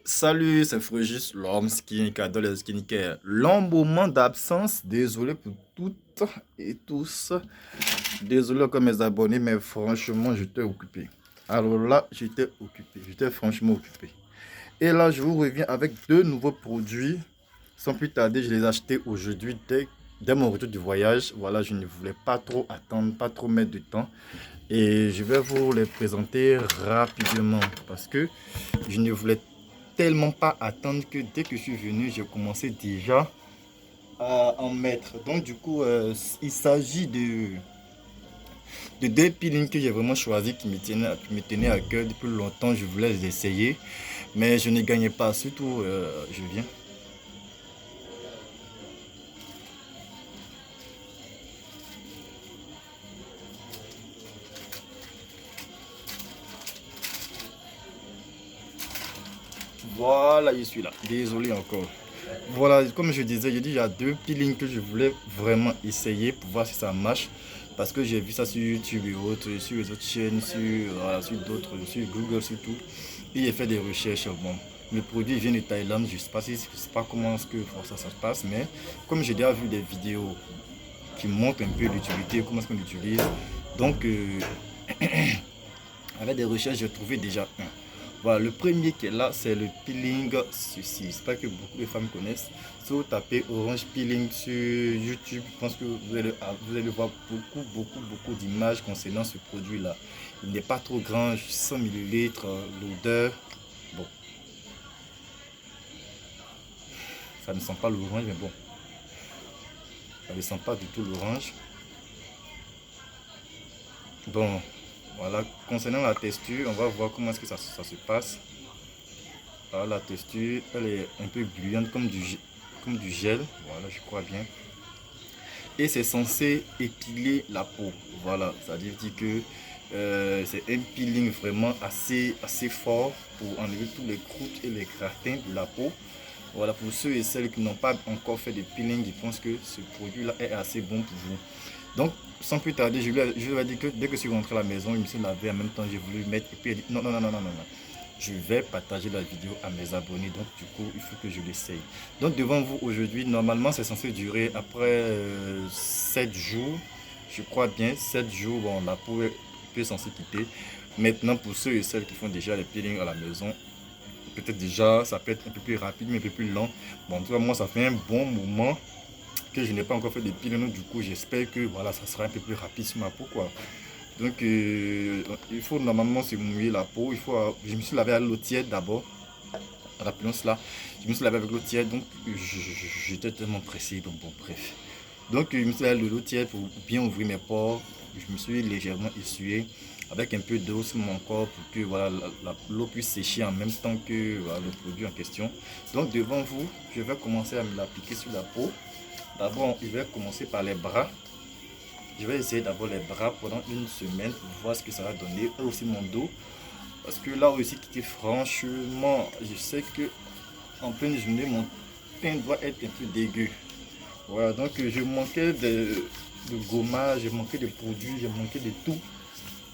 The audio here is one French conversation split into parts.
Salut, c'est Frégis, l'homme skin qui adore les skincare. Long moment d'absence, désolé pour toutes et tous. Désolé comme mes abonnés, mais franchement, j'étais occupé. Alors là, j'étais franchement occupé. Et là, je vous reviens avec deux nouveaux produits. Sans plus tarder, je les ai achetés aujourd'hui dès mon retour du voyage. Voilà, je ne voulais pas trop attendre, pas trop mettre de temps. Et je vais vous les présenter rapidement parce que je ne voulais tellement pas attendre que dès que je suis venu, j'ai commencé déjà à en mettre. Donc du coup, il s'agit de deux peelings que j'ai vraiment choisi qui me tenaient à cœur depuis longtemps. Je voulais les essayer, mais je ne gagnais pas. Surtout, je viens. Voilà, je suis là. Désolé encore. Voilà, comme je disais, il y a deux peelings que je voulais vraiment essayer pour voir si ça marche. Parce que j'ai vu ça sur YouTube et autres, sur les autres chaînes, voilà, sur d'autres, sur Google surtout. Et j'ai fait des recherches. Bon, le produit vient de Thaïlande, je ne sais pas, sais pas comment ça se passe, mais comme j'ai déjà vu des vidéos qui montrent un peu l'utilité, comment est-ce qu'on l'utilise. Donc, avec des recherches, j'ai trouvé déjà un. Voilà, le premier qui est là, c'est le peeling ceci. J'espère que beaucoup de femmes connaissent. Si vous tapez Orange Peeling sur YouTube, je pense que vous allez voir beaucoup d'images concernant ce produit-là. Il n'est pas trop grand, 100 millilitres, l'odeur. Bon, ça ne sent pas l'orange, mais bon, ça ne sent pas du tout l'orange. Bon, voilà, concernant la texture, on va voir comment est-ce que ça se passe. Voilà, la texture, elle est un peu gluante comme du gel, voilà, je crois bien. Et c'est censé épiler la peau, voilà, ça veut dire que c'est un peeling vraiment assez fort pour enlever tous les croûtes et les gratins de la peau. Voilà, pour ceux et celles qui n'ont pas encore fait de peeling, je pense que ce produit-là est assez bon pour vous. Donc, sans plus tarder, je lui ai dit que dès que je suis rentré à la maison, il me s'est lavé en même temps, j'ai voulu mettre. Et puis, il a dit non, non, non, non, non, non, non. Je vais partager la vidéo à mes abonnés. Donc, du coup, il faut que je l'essaye. Donc, devant vous aujourd'hui, normalement, c'est censé durer après 7 jours. Je crois bien, 7 jours, bon, la peau est censée quitter. Maintenant, pour ceux et celles qui font déjà les peelings à la maison, peut-être déjà, ça peut être un peu plus rapide, mais un peu plus lent. Bon, en tout cas, moi, ça fait un bon moment que je n'ai pas encore fait de peeling. Du coup, j'espère que voilà, ça sera un peu plus rapide sur ma peau, quoi. Donc, il faut normalement se mouiller la peau. Je me suis lavé à l'eau tiède d'abord. Rappelons cela. Je me suis lavé avec l'eau tiède, donc j'étais tellement pressé. Donc, bon, bref. Donc, je me suis lavé à l'eau tiède pour bien ouvrir mes pores. Je me suis légèrement essuyé avec un peu d'eau sur mon corps pour que voilà, l'eau puisse sécher en même temps que voilà, le produit en question. Donc, devant vous, je vais commencer à me l'appliquer sur la peau. D'abord, je vais commencer par les bras. Je vais essayer d'avoir les bras pendant une semaine pour voir ce que ça va donner. Et aussi mon dos. Parce que là aussi, franchement, je sais que en pleine journée, mon teint doit être un peu dégueu. Voilà, donc je manquais de gommage, je manquais de produits, je manquais de tout.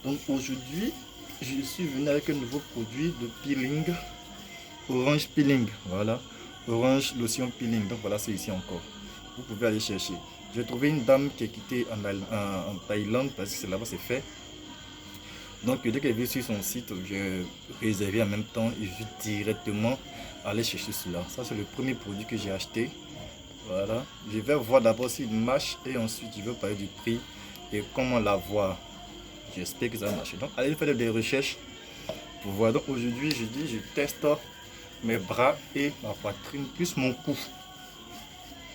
Donc aujourd'hui, je suis venu avec un nouveau produit de peeling, Orange Peeling. Voilà, Orange Lotion Peeling. Donc voilà, c'est ici encore. Vous pouvez aller chercher. J'ai trouvé une dame qui est quittée en Thaïlande parce que c'est là-bas c'est fait. Donc dès qu'elle est sur son site, j'ai réservé en même temps et je suis directement allé chercher cela. Ça c'est le premier produit que j'ai acheté. Voilà. Je vais voir d'abord s'il marche et ensuite je vais parler du prix et comment l'avoir. J'espère que ça va marcher. Donc allez faire des recherches pour voir. Donc aujourd'hui je teste mes bras et ma poitrine plus mon cou.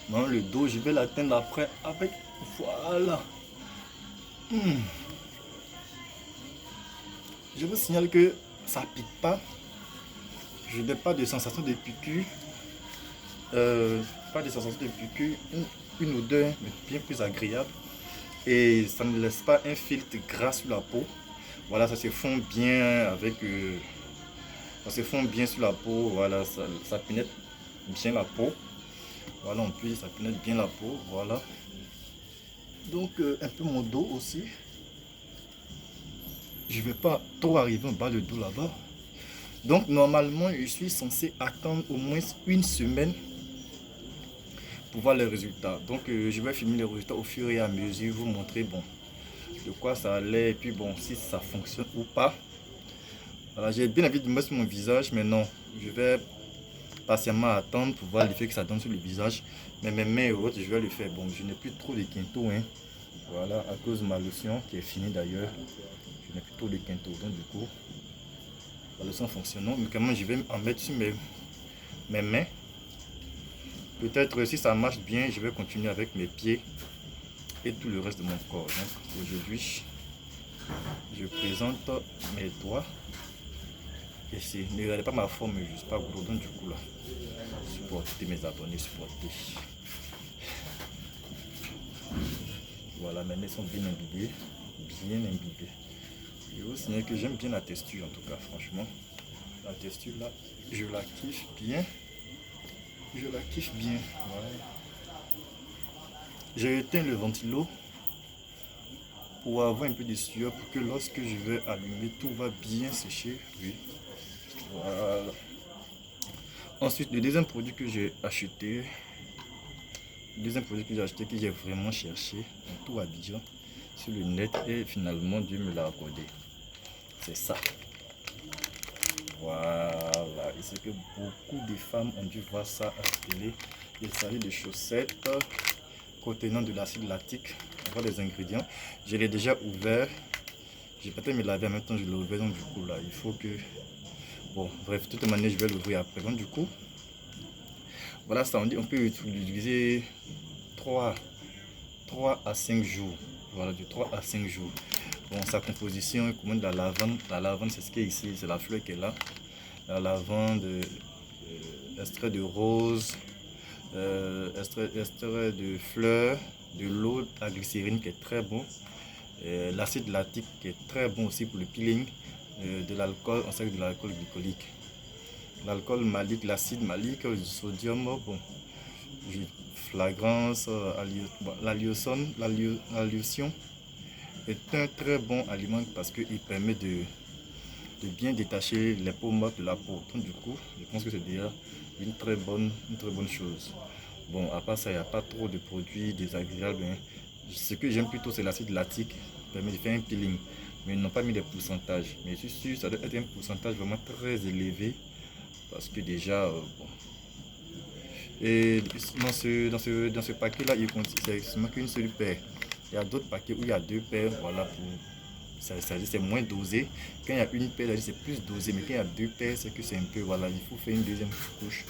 Dans le dos, je vais l'atteindre après avec. Voilà. Je vous signale que ça pique pas. Je n'ai pas de sensation de piqûre. Pas de sensation de piqûre. Une odeur bien plus agréable. Et ça ne laisse pas un filtre gras sur la peau. Voilà, ça se fond bien avec. Ça se fond bien sur la peau. Voilà, ça pénètre bien la peau. Voilà, en plus, ça pénètre bien la peau. Voilà. Donc, un peu mon dos aussi. Je ne vais pas trop arriver en bas le dos là-bas. Donc normalement, je suis censé attendre au moins une semaine pour voir les résultats. Donc je vais filmer les résultats au fur et à mesure, vous montrer bon de quoi ça allait et puis bon si ça fonctionne ou pas. Voilà, j'ai bien envie de mettre sur mon visage, mais non, je vais patiemment attendre pour voir l'effet que ça donne sur le visage. Mais mes mains et autres, je vais le faire. Bon, je n'ai plus trop de quinto, hein. Voilà, à cause de ma lotion qui est finie d'ailleurs. Je n'ai plus trop de quinto, donc du coup, la lotion fonctionnant. Mais comment je vais en mettre sur mes mains. Peut-être si ça marche bien, je vais continuer avec mes pieds et tout le reste de mon corps. Donc aujourd'hui, je présente mes doigts. Ici, ne regardez pas ma forme, je ne suis pas gros, donc du coup là, supportez mes abonnés, supportez. Voilà, mes mains sont bien imbibées, bien imbibées. Je vous signale que j'aime bien la texture en tout cas, franchement. La texture là, je la kiffe bien. Je la kiffe bien. Voilà. J'ai éteint le ventilo pour avoir un peu de sueur pour que lorsque je vais allumer, tout va bien sécher. Oui. Voilà. Ensuite, le deuxième produit que j'ai acheté, que j'ai vraiment cherché dans tout Abidjan sur le net et finalement Dieu me l'a accordé. C'est ça. Voilà. Et c'est que beaucoup de femmes ont dû voir ça à la télé. Il s'agit de chaussettes contenant de l'acide lactique. On voit les ingrédients. Je l'ai déjà ouvert. J'ai peut-être me laver en même temps je l'ai ouvert. Donc du coup là, il faut que... Bon, bref, de toute manière, je vais l'ouvrir après. Donc du coup, voilà, ça on dit on peut l'utiliser 3 à 5 jours. Voilà, de 3 à 5 jours. Bon, sa composition est comme de la lavande. La lavande, c'est ce qui est ici, c'est la fleur qui est là. La lavande, extrait de rose, extrait de fleurs, de l'eau, la glycérine qui est très bon. L'acide lactique qui est très bon aussi pour le peeling. De l'alcool, on sait de l'alcool glycolique. L'alcool malique, l'acide malique, le sodium, bon, flagrance, la lotion est un très bon aliment parce qu'il permet de bien détacher les peaux mortes de la peau. Donc du coup, je pense que c'est déjà une très bonne chose. Bon, à part ça, il n'y a pas trop de produits désagréables. Hein. Ce que j'aime plutôt, c'est l'acide lactique, qui permet de faire un peeling. Mais ils n'ont pas mis les pourcentages. Mais je suis sûr que ça doit être un pourcentage vraiment très élevé. Parce que déjà, bon. Et dans ce paquet-là, c'est seulement qu'une seule paire. Il y a d'autres paquets où il y a 2 paires. Voilà, c'est moins dosé. Quand il y a une paire, c'est plus dosé. Mais quand il y a 2 paires, c'est que c'est un peu, voilà, il faut faire une deuxième couche